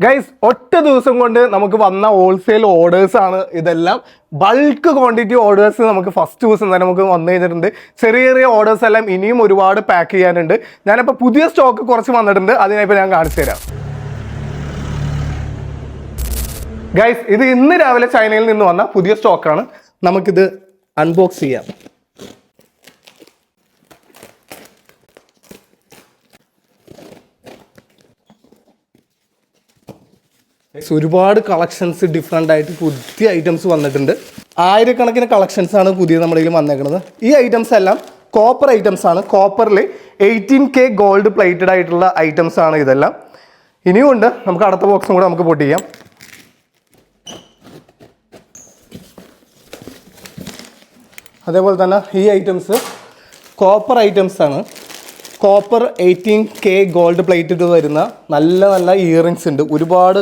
Guys ഒറ്റ ദിവസം കൊണ്ട് നമുക്ക് വന്ന ഹോൾസെയിൽ ഓർഡേഴ്സ് ആണ് ഇതെല്ലാം. ബൾക്ക് ക്വാണ്ടിറ്റി ഓർഡേഴ്സ് നമുക്ക് ഫസ്റ്റ് ദിവസം തന്നെ നമുക്ക് വന്നു കഴിഞ്ഞിട്ടുണ്ട്. ചെറിയ ചെറിയ ഓർഡേഴ്സ് എല്ലാം ഇനിയും ഒരുപാട് പാക്ക് ചെയ്യാനുണ്ട്. ഞാനിപ്പോൾ പുതിയ സ്റ്റോക്ക് കുറച്ച് വന്നിട്ടുണ്ട്, അതിനായിപ്പോൾ ഞാൻ കാണിച്ചു തരാം. ഗൈസ് ഇത് ഇന്ന് രാവിലെ ചൈനയിൽ നിന്ന് വന്ന പുതിയ സ്റ്റോക്കാണ്. നമുക്കിത് അൺബോക്സ് ചെയ്യാം. ഒരുപാട് കളക്ഷൻസ് ഡിഫറെൻ്റ് ആയിട്ട് പുതിയ ഐറ്റംസ് വന്നിട്ടുണ്ട്. ആയിരക്കണക്കിന് കളക്ഷൻസ് ആണ് പുതിയ നമ്മുടെ കയ്യിൽ വന്നേക്കുന്നത്. ഈ ഐറ്റംസ് എല്ലാം കോപ്പർ ഐറ്റംസ് ആണ്. കോപ്പറിൽ 18K ഗോൾഡ് പ്ലേറ്റഡ് ആയിട്ടുള്ള ഐറ്റംസ് ആണ് ഇതെല്ലാം. ഇനിയും ഉണ്ട്. നമുക്ക് അടുത്ത ബോക്സും കൂടെ നമുക്ക് പൊട്ടിക്കാം. അതേപോലെ തന്നെ ഈ ഐറ്റംസ് കോപ്പർ ഐറ്റംസ് ആണ്. കോപ്പർ 18K ഗോൾഡ് പ്ലേറ്റഡ് വരുന്ന നല്ല നല്ല ഇയറിങ്സ് ഉണ്ട്. ഒരുപാട്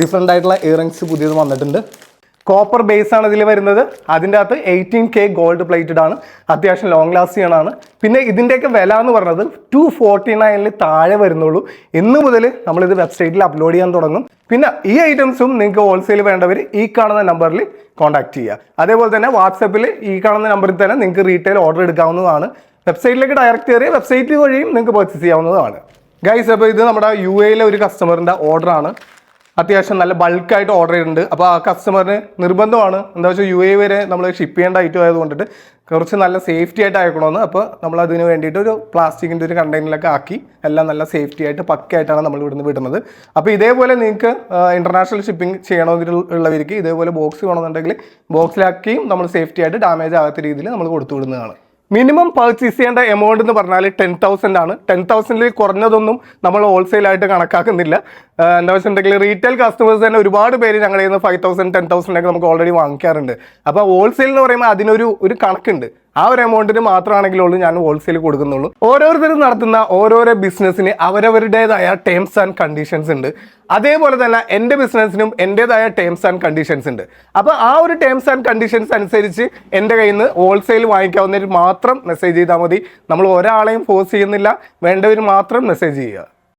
ഡിഫറെൻ്റ് ആയിട്ടുള്ള ഇയറിങ്സ് പുതിയത് വന്നിട്ടുണ്ട്. കോപ്പർ ബേസ് ആണ് ഇതിൽ വരുന്നത്. അതിൻ്റെ അകത്ത് 18K ഗോൾഡ് പ്ലേറ്റഡ് ആണ്. അത്യാവശ്യം ലോങ് ലാസ്റ്റിംഗ് ആണ്. പിന്നെ ഇതിൻ്റെയൊക്കെ വില എന്ന് പറയുന്നത് 249 താഴെ വരുന്നുള്ളൂ. ഇന്ന് മുതൽ നമ്മളിത് വെബ്സൈറ്റിൽ അപ്ലോഡ് ചെയ്യാൻ തുടങ്ങും. പിന്നെ ഈ ഐറ്റംസും നിങ്ങൾക്ക് ഹോൾസെയിൽ വേണ്ടവർ ഈ കാണുന്ന നമ്പറിൽ കോൺടാക്ട് ചെയ്യുക. അതേപോലെ തന്നെ വാട്സപ്പിൽ ഈ കാണുന്ന നമ്പറിൽ തന്നെ നിങ്ങൾക്ക് റീറ്റെയിൽ ഓർഡർ എടുക്കാവുന്നതാണ്. വെബ്സൈറ്റിലേക്ക് ഡയറക്റ്റ് കയറി വെബ്സൈറ്റ് വഴിയും നിങ്ങൾക്ക് പർച്ചേസ് ചെയ്യാവുന്നതാണ്. ഗൈസ് അപ്പോൾ ഇത് നമ്മുടെ UAE ഒരു കസ്റ്റമറിൻ്റെ ഓർഡറാണ്. അത്യാവശ്യം നല്ല ബൾക്കായിട്ട് ഓർഡർ ചെയ്തിട്ടുണ്ട്. അപ്പോൾ ആ കസ്റ്റമറിന് നിർബന്ധമാണ്, എന്താ വെച്ചാൽ UAE വരെ നമ്മൾ ഷിപ്പ് ചെയ്യേണ്ട ഐറ്റം ആയതുകൊണ്ടിട്ട് കുറച്ച് നല്ല സേഫ്റ്റി ആയിട്ട് അയക്കണമെന്ന്. അപ്പോൾ നമ്മൾ അതിന് വേണ്ടിയിട്ട് ഒരു പ്ലാസ്റ്റിക്കിൻ്റെ ഒരു കണ്ടെയ്നറിലൊക്കെ ആക്കി എല്ലാം നല്ല സേഫ്റ്റി ആയിട്ട് പക്കയായിട്ടാണ് നമ്മൾ ഇവിടുന്ന് വിടുന്നത്. അപ്പോൾ ഇതേപോലെ നിങ്ങൾക്ക് ഇൻ്റർനാഷണൽ ഷിപ്പിംഗ് ചെയ്യണമെന്നുള്ളവർക്ക് ഇതേപോലെ ബോക്സ് വേണമെന്നുണ്ടെങ്കിൽ ബോക്സിലാക്കിയും നമ്മൾ സേഫ്റ്റി ആയിട്ട് ഡാമേജ് ആകാത്ത രീതിയിൽ നമ്മൾ കൊടുത്തു വിടുന്നതാണ്. മിനിമം പർച്ചേസ് ചെയ്യേണ്ട എമൗണ്ട് എന്ന് പറഞ്ഞാൽ 10,000 ആണ്. 10,000 കുറഞ്ഞതൊന്നും നമ്മൾ ഹോൾസെയിലായിട്ട് കണക്കാക്കുന്നില്ല. എന്താ വെച്ചിട്ടുണ്ടെങ്കിൽ റീറ്റെയിൽ കസ്റ്റമേഴ്സ് തന്നെ ഒരുപാട് പേര് ഞങ്ങളുടെ കയ്യിൽ നിന്ന് 5,000 10,000 ഒക്കെ നമുക്ക് ഓൾറെഡി വാങ്ങിക്കാറുണ്ട്. അപ്പോൾ ഹോൾസെയിൽ എന്ന് പറയുമ്പോൾ അതിനൊരു കണക്കുണ്ട്. ആ ഒരു എമൗണ്ടിന് മാത്രമാണെങ്കിലുള്ളൂ ഞാൻ ഹോൾസെയിൽ കൊടുക്കുന്നുള്ളൂ. ഓരോരുത്തരും നടത്തുന്ന ഓരോരോ ബിസിനസ്സിന് അവരവരുടേതായ ടേംസ് ആൻഡ് കണ്ടീഷൻസ് ഉണ്ട്. അതേപോലെ തന്നെ എൻ്റെ ബിസിനസ്സിനും എൻ്റേതായ ടേംസ് ആൻഡ് കണ്ടീഷൻസ് ഉണ്ട്. അപ്പോൾ ആ ഒരു ടേംസ് ആൻഡ് കണ്ടീഷൻസ് അനുസരിച്ച് എൻ്റെ കയ്യിൽ നിന്ന് ഹോൾസെയിൽ വാങ്ങിക്കാവുന്നവർ മാത്രം മെസ്സേജ് ചെയ്താൽ മതി. നമ്മൾ ഒരാളെയും ഫോഴ്സ് ചെയ്യുന്നില്ല. വേണ്ടവർ മാത്രം മെസ്സേജ് ചെയ്യുക.